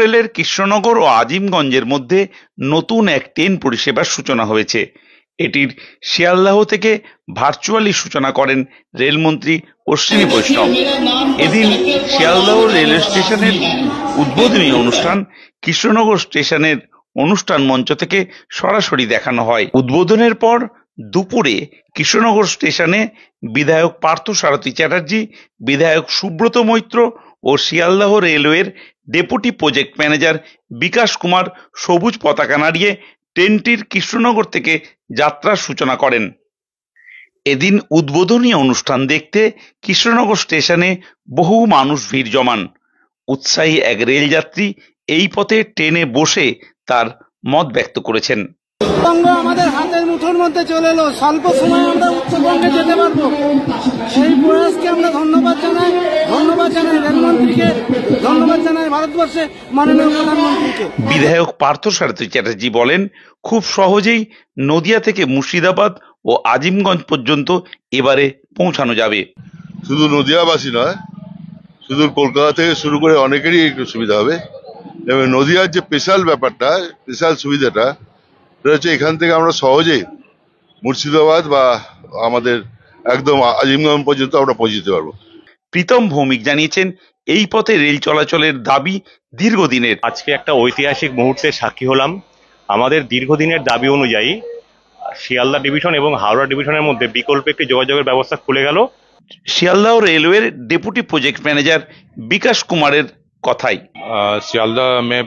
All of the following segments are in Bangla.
রেলের কৃষ্ণনগর ও আজিমগঞ্জের মধ্যে নতুন এক ট্রেন পরিষেবার সূচনা হয়েছে। এটির শিয়ালদাহ থেকে ভার্চুয়ালি সূচনা করেন রেলমন্ত্রী অশ্বিনী বৈষ্ণব। এদিন শিয়ালদাহ রেল স্টেশনের উদ্বোধনী অনুষ্ঠান কৃষ্ণনগর স্টেশনের অনুষ্ঠান মঞ্চ থেকে সরাসরি দেখানো হয়। উদ্বোধনের পর দুপুরে কৃষ্ণনগর স্টেশনে বিধায়ক পার্থসারথী চ্যাটার্জি, বিধায়ক সুব্রত মৈত্র ও শিয়ালদাহ রেলওয়ের ডেপুটি প্রজেক্ট ম্যানেজার বিকাশ কুমার সবুজ পতাকা নাড়িয়ে ট্রেনটির কৃষ্ণনগর থেকে যাত্রার সূচনা করেন। এদিন উদ্বোধনী অনুষ্ঠান দেখতে কৃষ্ণনগর স্টেশনে বহু মানুষ ভিড় জমান। উৎসাহী এক রেলযাত্রী এই পথে ট্রেনে বসে তার মত ব্যক্ত করেছেন। উত্তরবঙ্গ আমাদের হাতের মুঠোর মধ্যে চলে এলো, স্বল্প সময়ে আমরা উত্তরবঙ্গে যেতে পারবো। সেই প্রয়াসকে আমরা ধন্যবাদ জানাই রেলমন্ত্রীকে, ধন্যবাদ জানাই ভারতবর্ষে মাননীয় প্রধানমন্ত্রীকে। বিধায়ক পার্থসারথী চ্যাটার্জি বলেন, খুব সহজেই নদিয়া থেকে মুর্শিদাবাদ ও আজিমগঞ্জ পর্যন্ত এবারে পৌঁছানো যাবে। শুধু নদিয়াবাসী নয়, শুধু কলকাতা থেকে শুরু করে অনেকেরই সুবিধা হবে। এবং নদিয়ার যে স্পেশাল ব্যাপারটা, স্পেশাল সুবিধাটা হচ্ছে এখান থেকে আমরা সহজেই মুর্শিদাবাদ বা আমাদের একদম আজিমগঞ্জ পর্যন্ত আমরা পৌঁছে যেতে পারবো। প্রীতম ভৌমিক জানিয়েছেন, এই পথে রেল চলাচলের দাবি দীর্ঘদিনের। আজকে একটা ঐতিহাসিক মুহূর্তে সাক্ষী হলাম। আমাদের দীর্ঘদিনের দাবি অনুযায়ী শিয়ালদা ডিভিশন এবং হাওড়া ডিভিশনের মধ্যে বিকল্প একটি যোগাযোগের ব্যবস্থা খুলে গেল। শিয়ালদাহ রেলওয়ের ডেপুটি প্রজেক্ট ম্যানেজার বিকাশ কুমারের কথাই, सियालदा में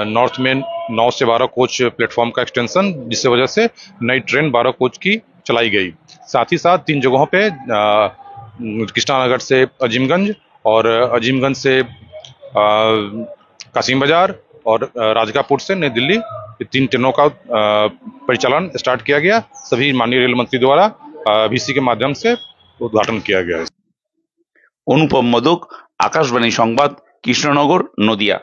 नॉर्थ में 9 से 12 कोच प्लेटफॉर्म का एक्सटेंशन, जिससे वजह से नई ट्रेन 12 कोच की चलाई गई। साथ ही साथ 3 जगहों पे कृष्णानगर से अजीमगंज और अजीमगंज से कासिम बाजार और राजगापुर से नई दिल्ली, ये 3 ट्रेनों का परिचालन स्टार्ट किया गया। सभी माननीय रेल मंत्री द्वारा वीसी के माध्यम से उद्घाटन किया गया है। অনুপম মোদক, আকাশবাণী সংবাদ, কৃষ্ণনগর, নদিয়া।